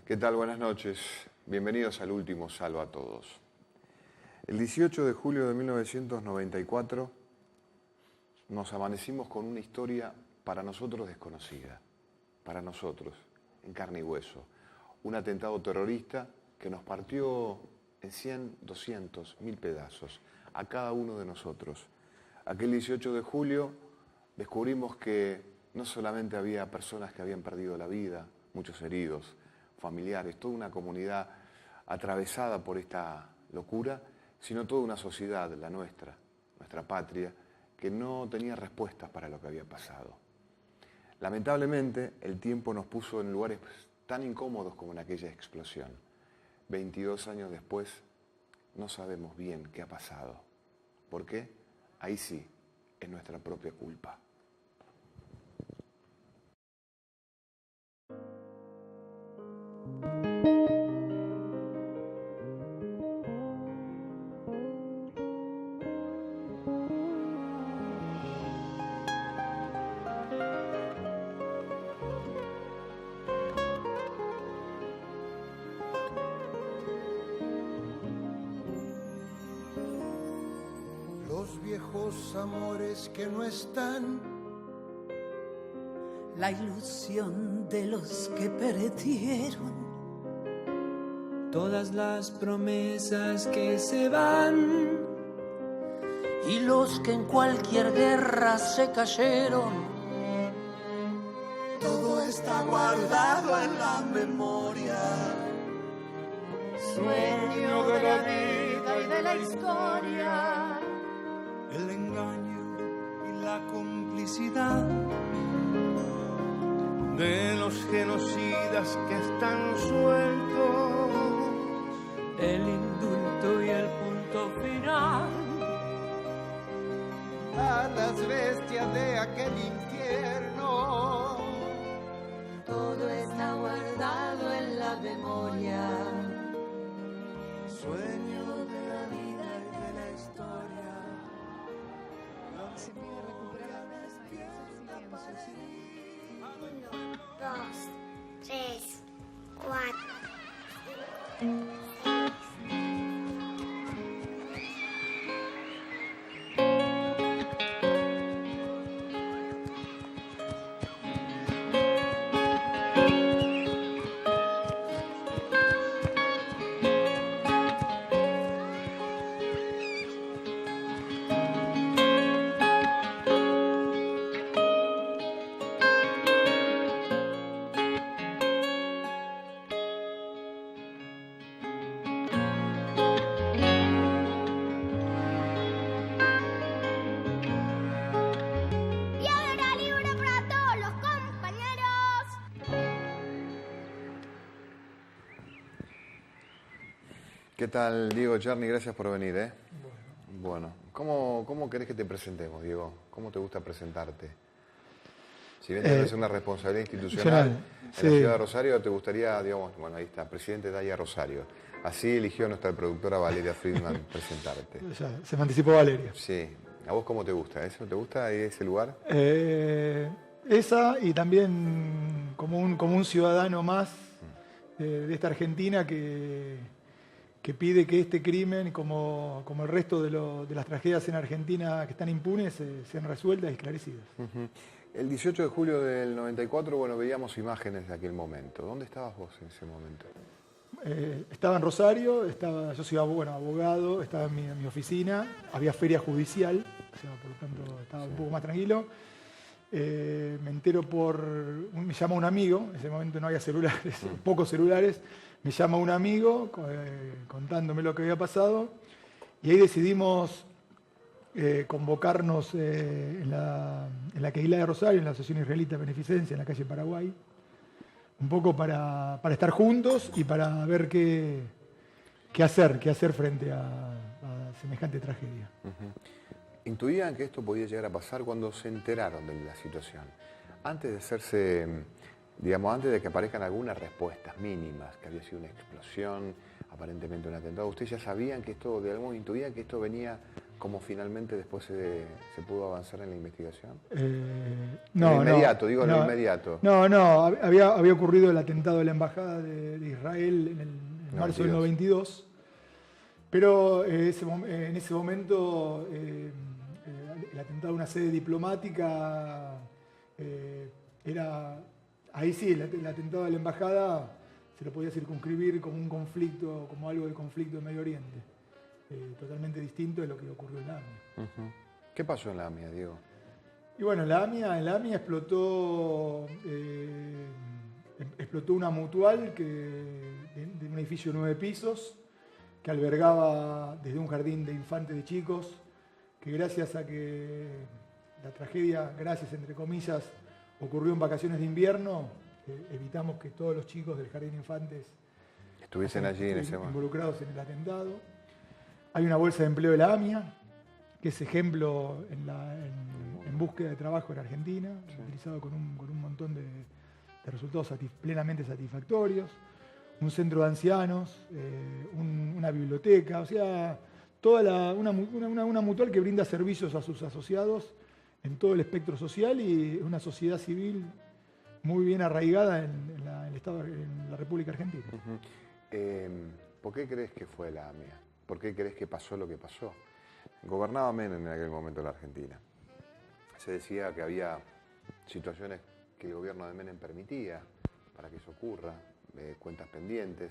¿Qué tal? Buenas noches. Bienvenidos al último Salva a Todos. El 18 de julio de 1994 nos amanecimos con una historia para nosotros desconocida, para nosotros, en carne y hueso. Un atentado terrorista que nos partió en 100, 200, 1000 pedazos a cada uno de nosotros. Aquel 18 de julio descubrimos que no solamente había personas que habían perdido la vida, muchos heridos, familiares, toda una comunidad atravesada por esta locura, sino toda una sociedad, la nuestra, nuestra patria, que no tenía respuestas para lo que había pasado. Lamentablemente, el tiempo nos puso en lugares tan incómodos como en aquella explosión. 22 años después, no sabemos bien qué ha pasado. ¿Por qué? Ahí sí, es nuestra propia culpa. Los viejos amores que no están, la ilusión de los que perdieron, todas las promesas que se van y los que en cualquier guerra se cayeron. todo está guardado en la memoria. Sueño de la vida y de la historia. El engaño y la complicidad de los genocidas que están sueltos. el indulto y el punto final. A las bestias de aquel infierno. Todo está guardado en la memoria. Sueño de la vida y de la historia. Se puede recuperar la silencio. 2, 3, 4. ¿Qué tal, Diego Charny? Gracias por venir, ¿eh? Bueno, ¿cómo querés que te presentemos, Diego? ¿Cómo te gusta presentarte? Si bien tenés una responsabilidad institucional en la ciudad de Rosario, ¿te gustaría, digamos, bueno, ahí está, presidente Daya Rosario? Así eligió nuestra productora Valeria Friedman presentarte. Ya, se me anticipó Valeria. Sí. ¿A vos cómo te gusta? ¿Eso te gusta ese lugar? Esa y también como un ciudadano más de esta Argentina que pide que este crimen, como el resto de las tragedias en Argentina que están impunes, sean resueltas y esclarecidas. El 18 de julio del 94, bueno, veíamos imágenes de aquel momento. ¿Dónde estabas vos en ese momento? Estaba en Rosario, yo soy abogado, estaba en mi oficina, había feria judicial, o sea, por lo tanto estaba un poco más tranquilo. Me entero me llama un amigo, en ese momento no había celulares, pocos celulares, me llama un amigo contándome lo que había pasado y ahí decidimos convocarnos en la Keilah de Rosario, en la Asociación Israelita de Beneficencia, en la calle Paraguay, un poco para estar juntos y para ver qué hacer frente a semejante tragedia. ¿Intuían que esto podía llegar a pasar cuando se enteraron de la situación? Antes de hacerse, digamos, antes de que aparezcan algunas respuestas mínimas, que había sido una explosión, aparentemente un atentado, ¿ustedes ya sabían que esto, de algún modo intuían que esto venía ¿Cómo finalmente después se pudo avanzar en la investigación? No, en lo inmediato, no, digo en no, lo inmediato. No, había ocurrido el atentado de la Embajada de Israel en marzo del 92, pero en ese momento el atentado a una sede diplomática era, ahí sí, el atentado de la Embajada se lo podía circunscribir como un conflicto, como algo de conflicto en Medio Oriente. Totalmente distinto de lo que ocurrió en la AMIA. Uh-huh. ¿Qué pasó en la AMIA, Diego? Y bueno, en la AMIA explotó una mutual de un edificio de 9 pisos que albergaba desde un jardín de infantes de chicos, que gracias a que la tragedia, gracias entre comillas, ocurrió en vacaciones de invierno, evitamos que todos los chicos del jardín de infantes estuviesen allí en ese momento. Involucrados en el atentado. Hay una bolsa de empleo de la AMIA, que es ejemplo en búsqueda de trabajo en Argentina, sí, utilizado con un montón de resultados plenamente satisfactorios. Un centro de ancianos, una biblioteca, o sea, una mutual que brinda servicios a sus asociados en todo el espectro social y una sociedad civil muy bien arraigada en la República Argentina. Uh-huh. ¿Por qué crees que fue la AMIA? ¿Por qué crees que pasó lo que pasó? Gobernaba Menem en aquel momento la Argentina. Se decía que había situaciones que el gobierno de Menem permitía para que eso ocurra, cuentas pendientes.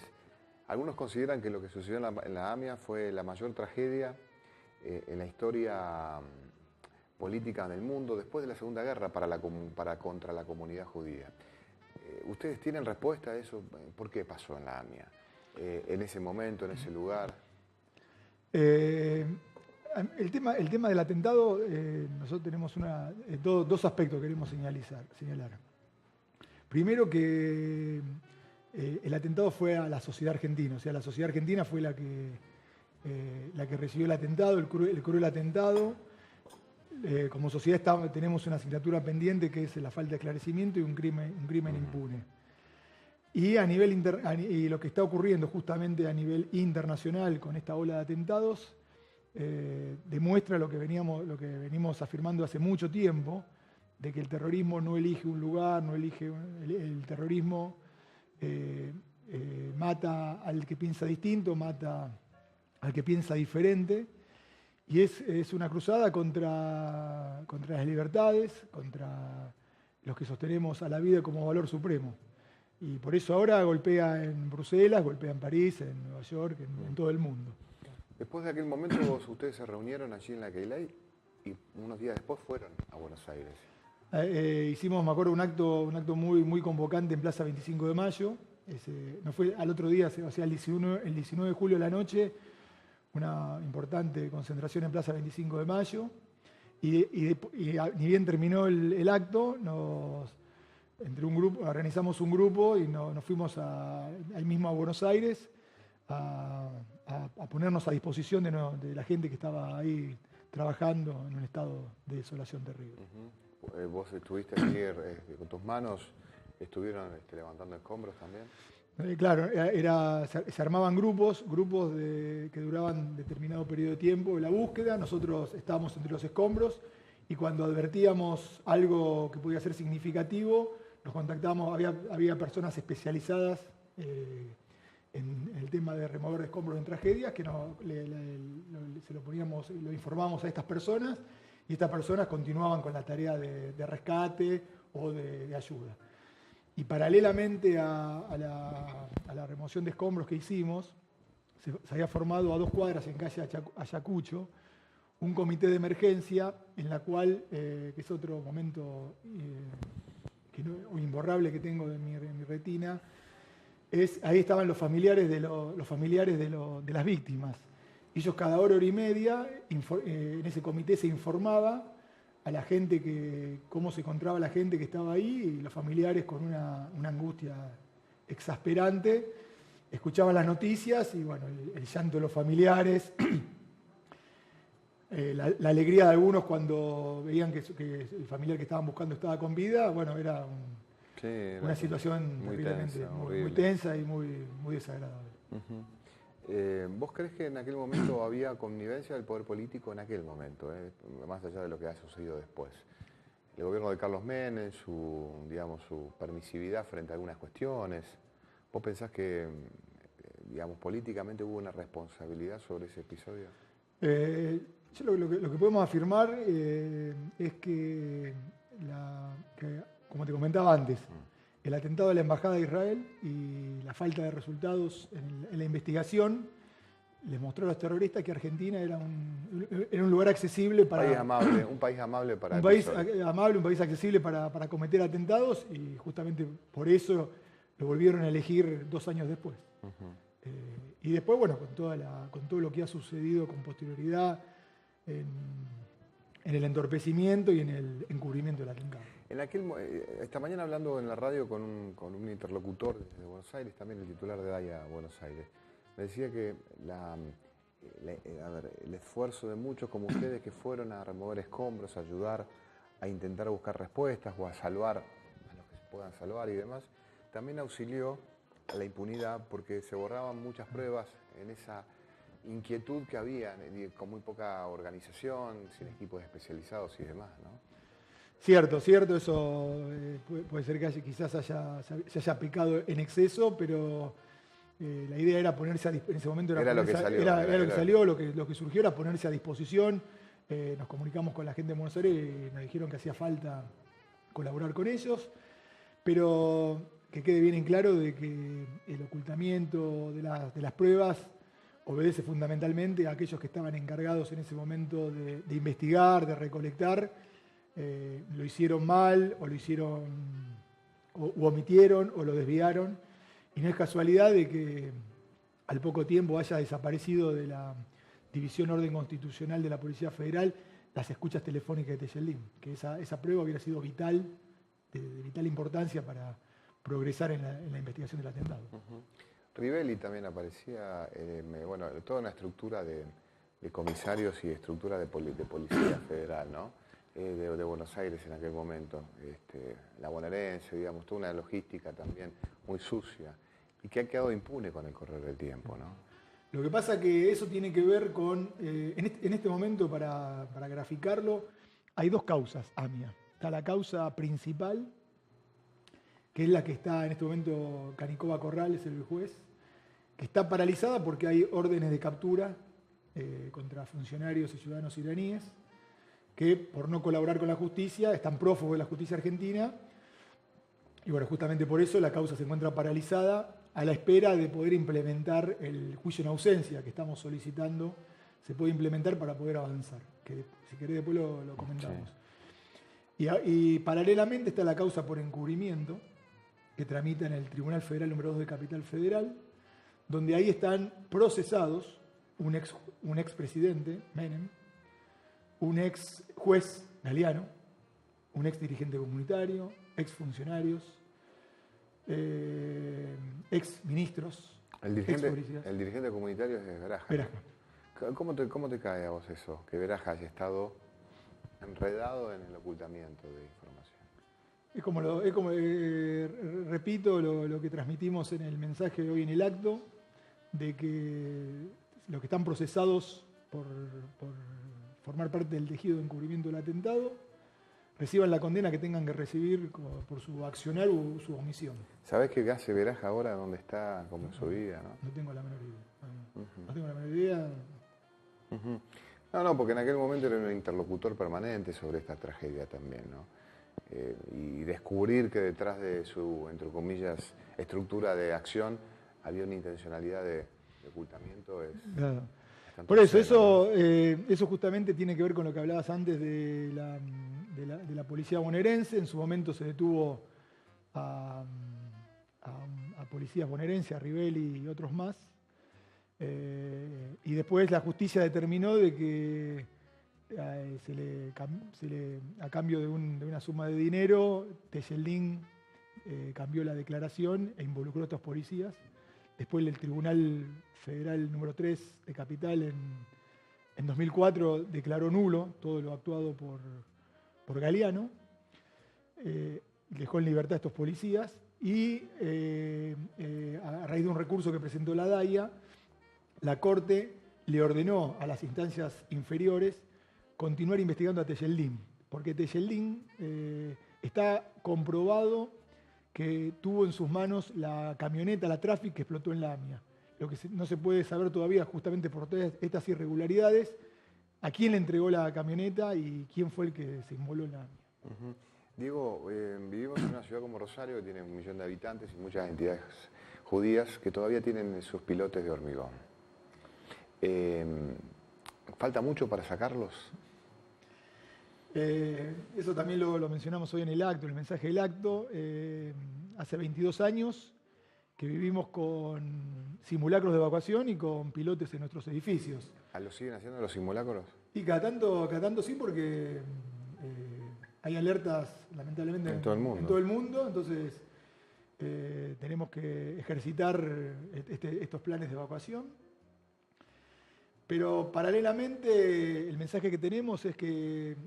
Algunos consideran que lo que sucedió en la AMIA fue la mayor tragedia en la historia política del mundo después de la Segunda Guerra contra la comunidad judía. ¿Ustedes tienen respuesta a eso? ¿Por qué pasó en la AMIA? En ese momento, en ese lugar. El tema del atentado, nosotros tenemos dos aspectos que queremos señalar. Primero que el atentado fue a la sociedad argentina, o sea, la sociedad argentina fue la que recibió el atentado, el cruel atentado. Como sociedad tenemos una asignatura pendiente que es la falta de esclarecimiento y un crimen impune. Y y lo que está ocurriendo justamente a nivel internacional con esta ola de atentados demuestra lo que venimos afirmando hace mucho tiempo, de que el terrorismo no elige un lugar, el terrorismo mata al que piensa distinto, mata al que piensa diferente, y es una cruzada contra las libertades, contra los que sostenemos a la vida como valor supremo. Y por eso ahora golpea en Bruselas, golpea en París, en Nueva York, en todo el mundo. Después de aquel momento ustedes se reunieron allí en la Keilai y unos días después fueron a Buenos Aires. Hicimos, me acuerdo, un acto muy, muy convocante en Plaza 25 de Mayo. No fue al otro día, o sea, el 19 de julio a la noche, una importante concentración en Plaza 25 de Mayo. Y ni bien terminó el acto, organizamos un grupo y nos fuimos ahí mismo a Buenos Aires a ponernos a disposición de la gente que estaba ahí trabajando en un estado de desolación terrible. Uh-huh. ¿Vos estuviste allí con tus manos? ¿Estuvieron levantando escombros también? Claro, se armaban grupos que duraban determinado periodo de tiempo de la búsqueda. Nosotros estábamos entre los escombros y cuando advertíamos algo que podía ser significativo, nos contactábamos. Había personas especializadas en el tema de remover escombros en tragedias, que lo informábamos a estas personas y estas personas continuaban con la tarea de rescate o de ayuda. Y paralelamente a la remoción de escombros que hicimos, se había formado a 2 cuadras en calle Ayacucho un comité de emergencia en la cual, que es otro momento imborrable que tengo de mi retina, ahí estaban los familiares de las víctimas. Ellos cada hora y media, en ese comité se informaba a la gente cómo se encontraba la gente que estaba ahí, y los familiares con una angustia exasperante escuchaban las noticias y bueno, el llanto de los familiares, la alegría de algunos cuando veían que el familiar que estaban buscando estaba con vida. Bueno, era una situación muy terriblemente tensa, muy tensa y muy desagradable. Uh-huh. ¿Vos crees que en aquel momento había connivencia del poder político en aquel momento, más allá de lo que ha sucedido después? El gobierno de Carlos Menem, su permisividad frente a algunas cuestiones. ¿Vos pensás que, digamos, políticamente hubo una responsabilidad sobre ese episodio? Yo lo que podemos afirmar es que, como te comentaba antes, el atentado a la Embajada de Israel y la falta de resultados en la investigación les mostró a los terroristas que Argentina era un lugar accesible para... Un país amable para... Un país amable, un país accesible para cometer atentados, y justamente por eso lo volvieron a elegir 2 años después. Y después, bueno, con todo lo que ha sucedido con posterioridad en el entorpecimiento y en el encubrimiento del atentado. Esta mañana hablando en la radio con un interlocutor de Buenos Aires, también el titular de DAIA Buenos Aires, me decía que el esfuerzo de muchos como ustedes que fueron a remover escombros, a ayudar, a intentar buscar respuestas o a salvar a los que se puedan salvar y demás, también auxilió a la impunidad porque se borraban muchas pruebas en esa inquietud que había, con muy poca organización, sin equipos especializados y demás, ¿no? Cierto, eso puede ser que quizás se haya pecado en exceso, pero la idea era ponerse en ese momento era lo que salió, lo que surgió era ponerse a disposición. Nos comunicamos con la gente de Buenos Aires y nos dijeron que hacía falta colaborar con ellos, pero que quede bien en claro de que el ocultamiento de las pruebas obedece fundamentalmente a aquellos que estaban encargados en ese momento de investigar, de recolectar. Lo hicieron mal, o lo hicieron, o omitieron, o lo desviaron, y no es casualidad de que al poco tiempo haya desaparecido de la División Orden Constitucional de la Policía Federal las escuchas telefónicas de Tejeldín, que esa prueba hubiera sido vital, de vital importancia para progresar en la investigación del atentado. Rivelli también aparecía, toda una estructura de comisarios y estructura de Policía Federal, ¿no? De Buenos Aires en aquel momento, la bonaerense, digamos, toda una logística también muy sucia y que ha quedado impune con el correr del tiempo, ¿no? Lo que pasa que eso tiene que ver con, en este momento, para graficarlo, hay 2 causas, AMIA. Está la causa principal, que es la que está en este momento Canicova Corrales, el juez, que está paralizada porque hay órdenes de captura contra funcionarios y ciudadanos iraníes, que por no colaborar con la justicia están prófugos de la justicia argentina, y bueno, justamente por eso la causa se encuentra paralizada a la espera de poder implementar el juicio en ausencia que estamos solicitando, se puede implementar para poder avanzar, que si querés después lo comentamos. Sí. Y paralelamente está la causa por encubrimiento, que tramita en el Tribunal Federal número 2 de Capital Federal, donde ahí están procesados un expresidente, Menem, un ex juez, Galeano, un ex dirigente comunitario, ex funcionarios, ex ministros. El dirigente comunitario es Beraja. ¿Cómo te cae a vos eso? Que Beraja haya estado enredado en el ocultamiento de información. Repito lo que transmitimos en el mensaje de hoy en el acto, de que los que están procesados por formar parte del tejido de encubrimiento del atentado reciban la condena que tengan que recibir por su accionar o su omisión. ¿Sabés qué hace Beraja ahora? ¿Dónde está? ¿Cómo es su vida? No tengo la menor idea. No tengo la menor idea. No, porque en aquel momento era un interlocutor permanente sobre esta tragedia también, ¿no? Y descubrir que detrás de su, entre comillas, estructura de acción había una intencionalidad de ocultamiento es... Claro. Por eso, eso justamente tiene que ver con lo que hablabas antes de la policía bonaerense. En su momento se detuvo a policías bonaerenses, a Rivelli y otros más. Y después la justicia determinó de que a cambio de una suma de dinero, Tejeldín cambió la declaración e involucró a estos policías. Después el Tribunal Federal número 3 de Capital en 2004 declaró nulo todo lo actuado por Galeano, dejó en libertad a estos policías y a raíz de un recurso que presentó la DAIA, la Corte le ordenó a las instancias inferiores continuar investigando a Tejeldín, porque Tejeldín está comprobado que tuvo en sus manos la camioneta, la Traffic, que explotó en la AMIA. Lo que no se puede saber todavía, justamente por todas estas irregularidades, a quién le entregó la camioneta y quién fue el que se inmoló en la AMIA. Diego, vivimos en una ciudad como Rosario que tiene 1 millón de habitantes y muchas entidades judías que todavía tienen sus pilotes de hormigón. ¿Falta mucho para sacarlos? Eso también lo mencionamos hoy en el acto, en el mensaje del acto. Hace 22 años que vivimos con simulacros de evacuación y con pilotes en nuestros edificios. ¿Lo siguen haciendo los simulacros? Y cada tanto sí, porque hay alertas, lamentablemente, en todo el mundo. En todo el mundo, entonces tenemos que ejercitar estos planes de evacuación. Pero paralelamente el mensaje que tenemos es que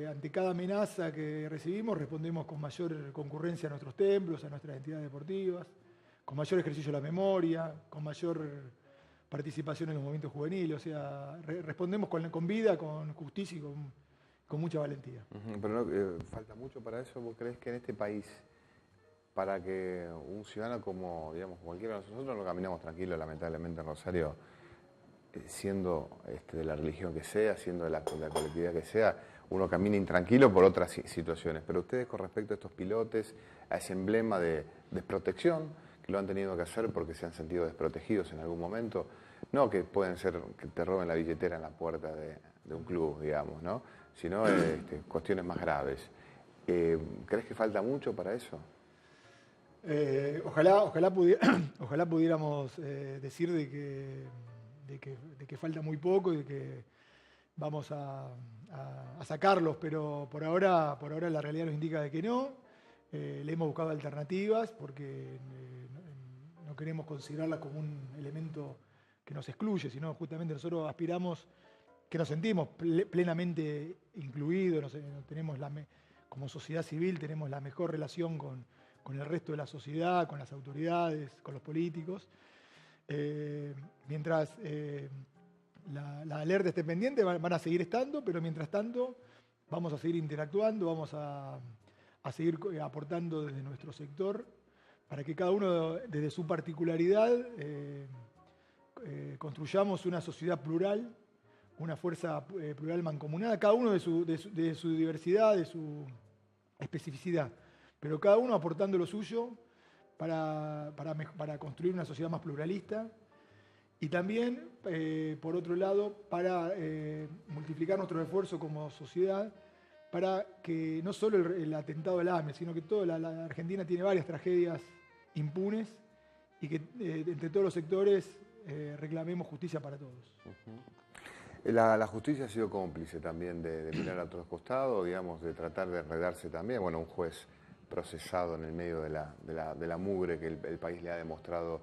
ante cada amenaza que recibimos respondemos con mayor concurrencia a nuestros templos, a nuestras entidades deportivas, con mayor ejercicio de la memoria, con mayor participación en los movimientos juveniles, o sea, respondemos con vida, con justicia y con mucha valentía. Pero no, falta mucho para eso. ¿Vos creés que en este país, para que un ciudadano como, digamos, cualquiera de nosotros no caminamos tranquilos, lamentablemente en Rosario, siendo de la religión que sea, siendo de la colectividad que sea, uno camina intranquilo por otras situaciones, pero ustedes con respecto a estos pilotes, a ese emblema de desprotección, que lo han tenido que hacer porque se han sentido desprotegidos en algún momento, no que pueden ser que te roben la billetera en la puerta de un club, digamos, ¿no? Sino cuestiones más graves. ¿Crees que falta mucho para eso? Ojalá pudiéramos decir de que falta muy poco y de que vamos a sacarlos, pero por ahora la realidad nos indica de que no. Le hemos buscado alternativas porque no queremos considerarla como un elemento que nos excluye, sino justamente nosotros aspiramos, que nos sentimos plenamente incluidos, como sociedad civil tenemos la mejor relación con el resto de la sociedad, con las autoridades, con los políticos. Mientras la alerta esté pendiente, van a seguir estando, pero mientras tanto vamos a seguir interactuando, vamos a seguir aportando desde nuestro sector para que cada uno desde su particularidad construyamos una sociedad plural, una fuerza plural mancomunada, cada uno de su diversidad, de su especificidad, pero cada uno aportando lo suyo para construir una sociedad más pluralista y también, por otro lado, para multiplicar nuestro esfuerzo como sociedad para que no solo el atentado al AMIA, sino que toda la Argentina tiene varias tragedias impunes y que entre todos los sectores reclamemos justicia para todos. La justicia ha sido cómplice también de mirar a otros costados, digamos, de tratar de enredarse también. Bueno, un juez procesado en el medio de la mugre que el país le ha demostrado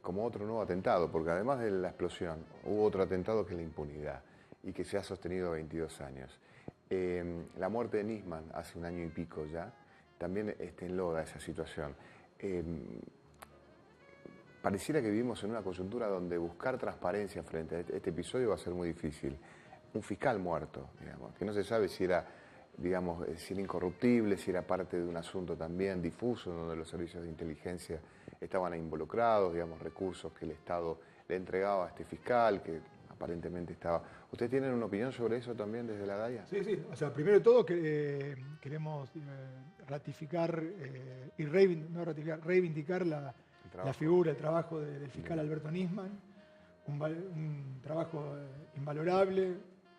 como otro nuevo atentado, porque además de la explosión hubo otro atentado que es la impunidad y que se ha sostenido 22 años. La muerte de Nisman hace 1 año y pico ya, también enloda esa situación. Pareciera que vivimos en una coyuntura donde buscar transparencia frente a este episodio va a ser muy difícil. Un fiscal muerto, digamos, que no se sabe si era, digamos, si era incorruptible, si era parte de un asunto también difuso donde los servicios de inteligencia estaban involucrados, digamos, recursos que el Estado le entregaba a este fiscal, que aparentemente estaba... ¿Ustedes tienen una opinión sobre eso también desde la DAIA? Sí. O sea, primero de todo queremos ratificar y reivindicar la figura, el trabajo del fiscal Alberto Nisman, un trabajo invalorable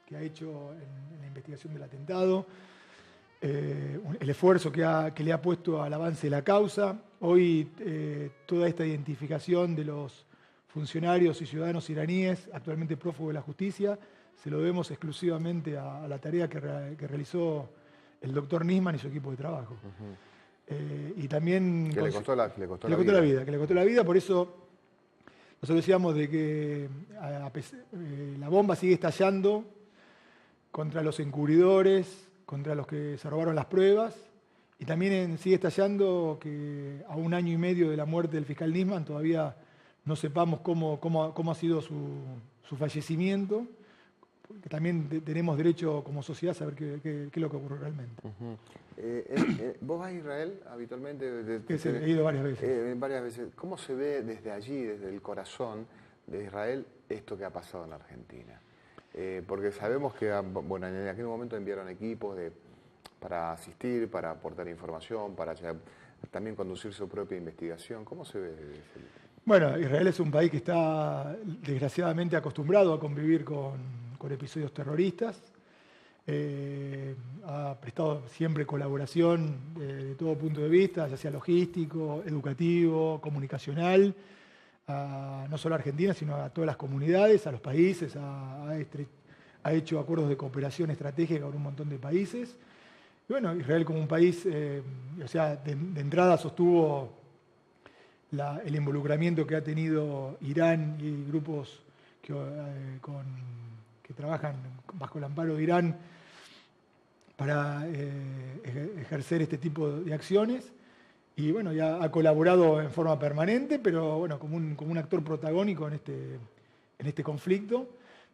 que ha hecho en la investigación del atentado, el esfuerzo que le ha puesto al avance de la causa. Hoy toda esta identificación de los funcionarios y ciudadanos iraníes actualmente prófugos de la justicia se lo debemos exclusivamente a la tarea que realizó el doctor Nisman y su equipo de trabajo. Y también que le costó la vida, por eso nosotros decíamos de que la bomba sigue estallando contra los encubridores, contra los que se robaron las pruebas, y también sigue estallando que a 1 año y medio de la muerte del fiscal Nisman todavía no sepamos cómo ha sido su fallecimiento, porque también tenemos derecho como sociedad a saber qué es lo que ocurrió realmente. ¿Vos vas a Israel habitualmente? He ido varias veces. Varias veces. ¿Cómo se ve desde allí, desde el corazón de Israel, esto que ha pasado en Argentina? Porque sabemos que, bueno, en aquel momento enviaron equipos para asistir, para aportar información, para también conducir su propia investigación. ¿Cómo se ve desde ese lugar? Bueno, Israel es un país que está desgraciadamente acostumbrado a convivir con episodios terroristas. Ha prestado siempre colaboración de todo punto de vista, ya sea logístico, educativo, comunicacional, no solo a Argentina, sino a todas las comunidades, a los países, ha hecho acuerdos de cooperación estratégica con un montón de países. Y bueno, Israel como un país, de entrada sostuvo el involucramiento que ha tenido Irán y grupos que trabajan bajo el amparo de Irán para ejercer este tipo de acciones. Y bueno, ya ha colaborado en forma permanente, pero bueno, como un actor protagónico en este conflicto,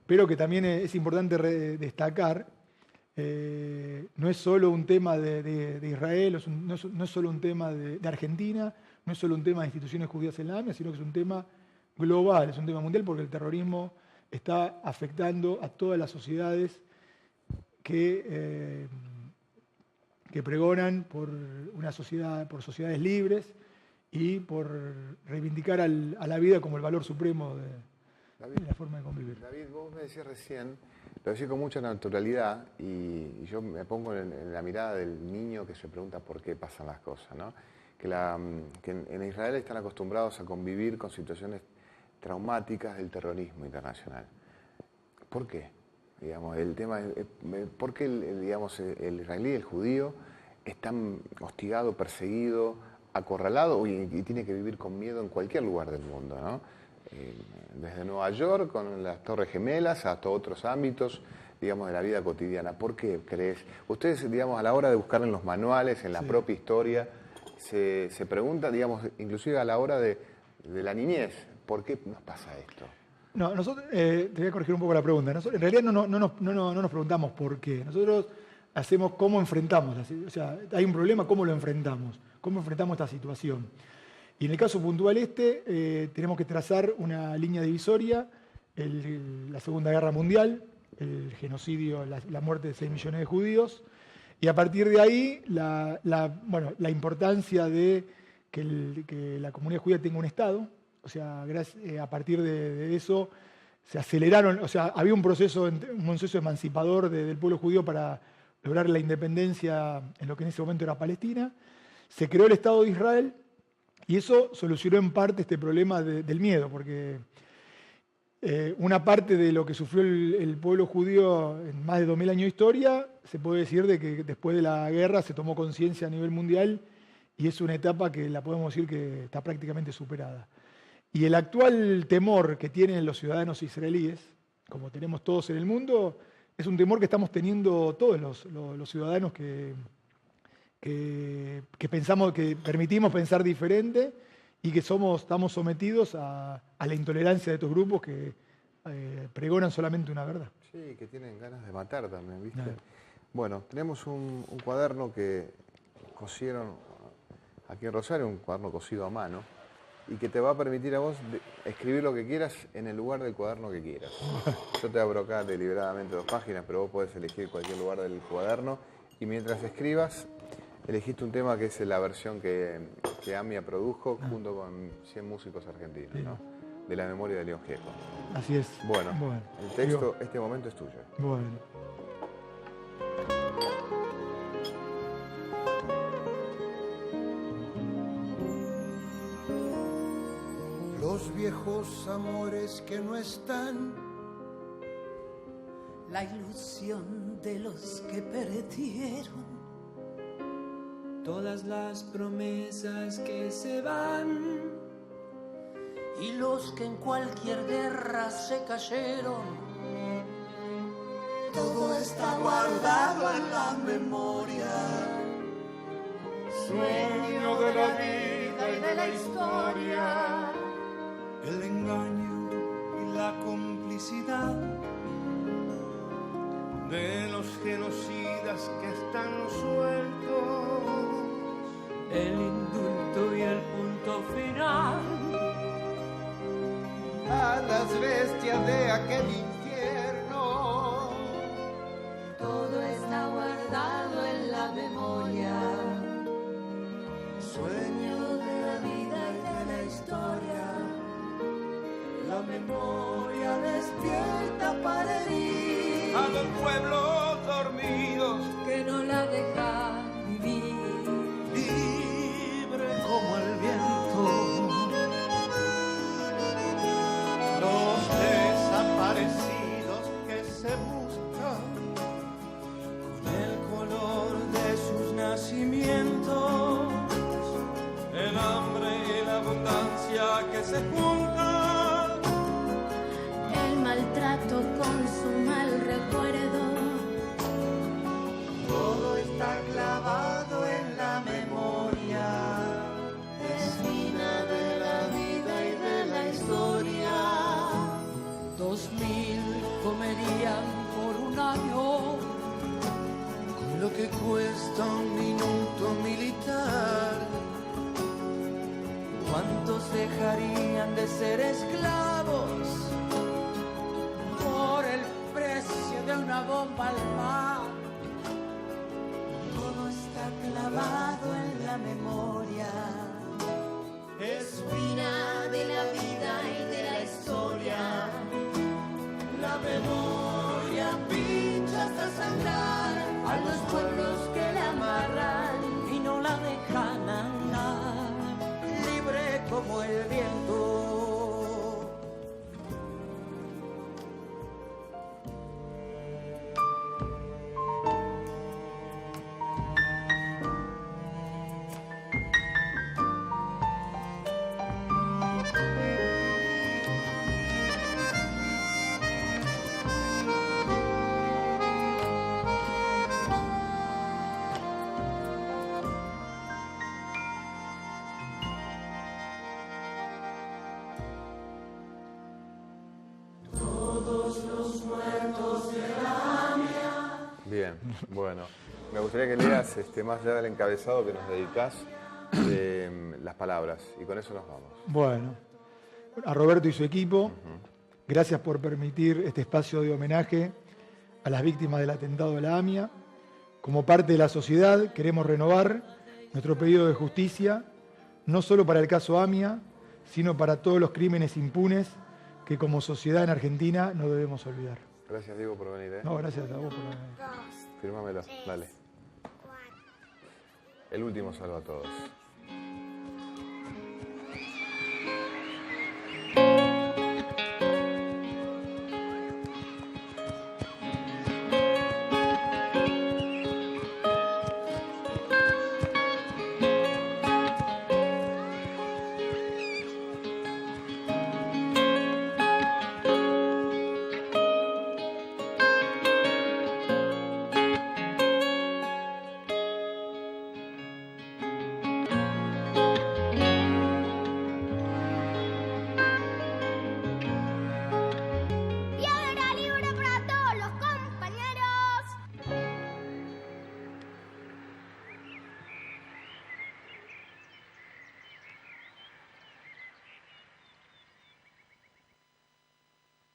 pero que también es importante destacar, no es solo un tema de Israel, no es solo un tema de Argentina, no es solo un tema de instituciones judías en la AMIA, sino que es un tema global, es un tema mundial, porque el terrorismo está afectando a todas las sociedades que pregonan por sociedades libres y por reivindicar a la vida como el valor supremo de la forma de convivir. David, vos me decías recién, lo decís con mucha naturalidad, y yo me pongo en la mirada del niño que se pregunta por qué pasan las cosas, ¿no? Que en Israel están acostumbrados a convivir con situaciones traumáticas del terrorismo internacional. ¿Por qué? Digamos, el tema es, ¿por qué el israelí, el judío, es tan hostigado, perseguido, acorralado y tiene que vivir con miedo en cualquier lugar del mundo, ¿no? Desde Nueva York, con las Torres Gemelas, hasta otros ámbitos, digamos, de la vida cotidiana. ¿Por qué crees? Ustedes, digamos, a la hora de buscar en los manuales, en la propia historia, se preguntan, digamos, inclusive a la hora de la niñez, ¿por qué nos pasa esto? No, nosotros, te voy a corregir un poco la pregunta. En realidad no nos preguntamos por qué. Nosotros hacemos cómo enfrentamos. O sea, hay un problema, ¿cómo lo enfrentamos? ¿Cómo enfrentamos esta situación? Y en el caso puntual tenemos que trazar una línea divisoria, la Segunda Guerra Mundial, el genocidio, la muerte de 6 millones de judíos, y a partir de ahí la importancia de que la comunidad judía tenga un Estado. O sea, a partir de eso se aceleraron, o sea, había un proceso emancipador del pueblo judío para lograr la independencia en lo que en ese momento era Palestina. Se creó el Estado de Israel y eso solucionó en parte este problema del miedo, porque una parte de lo que sufrió el pueblo judío en más de 2000 años de historia, se puede decir de que después de la guerra se tomó conciencia a nivel mundial y es una etapa que la podemos decir que está prácticamente superada. Y el actual temor que tienen los ciudadanos israelíes, como tenemos todos en el mundo, es un temor que estamos teniendo todos los ciudadanos que pensamos, que permitimos pensar diferente y que estamos sometidos a la intolerancia de estos grupos que pregonan solamente una verdad. Sí, que tienen ganas de matar también, ¿viste? No. Bueno, tenemos un cuaderno que cosieron aquí en Rosario, un cuaderno cosido a mano, y que te va a permitir a vos escribir lo que quieras en el lugar del cuaderno que quieras. Yo te abro acá deliberadamente 2 páginas, pero vos podés elegir cualquier lugar del cuaderno y mientras escribas, elegiste un tema que es la versión que AMIA produjo junto con 100 músicos argentinos, sí, ¿no? De la memoria de León Gieco. Así es. Bueno, el texto, este momento es tuyo. Bueno. Los viejos amores que no están, la ilusión de los que perdieron, todas las promesas que se van y los que en cualquier guerra se cayeron. Todo está guardado en la memoria, sueño de la vida y de la historia. El felicidad de los genocidas que están sueltos. El indulto y el punto final. A las bestias de aquel infierno. Todo está guardado en la memoria. Sueño de la vida y de la historia. La memoria despierta para herir A los pueblos dormidos, que no la dejan vivir. libre como el viento. Los desaparecidos que se buscan con el color de sus nacimientos, el hambre y la abundancia que se juntan. El maltrato con su mal recuerdo. todo está clavado en la memoria. Espina de la vida y de la historia. 2000 comerían por un año. Con lo que cuesta un minuto militar. ¿Cuántos dejarían de ser esclavos por el precio de una bomba al mar? Todo está clavado en la memoria. Espina de la vida y de la historia. La memoria pincha hasta sangrar A los pueblos que la amarran y no la dejan andar, libre como el viento. Bien, bueno. Me gustaría que leas, más allá del encabezado que nos dedicás, las palabras. Y con eso nos vamos. Bueno, a Roberto y su equipo, gracias por permitir este espacio de homenaje a las víctimas del atentado de la AMIA. Como parte de la sociedad, queremos renovar nuestro pedido de justicia, no solo para el caso AMIA, sino para todos los crímenes impunes que como sociedad en Argentina no debemos olvidar. Gracias, Diego, por venir. No, gracias a vos por venir. 2, Fírmamelo, 3, dale. 4. El último salva a todos.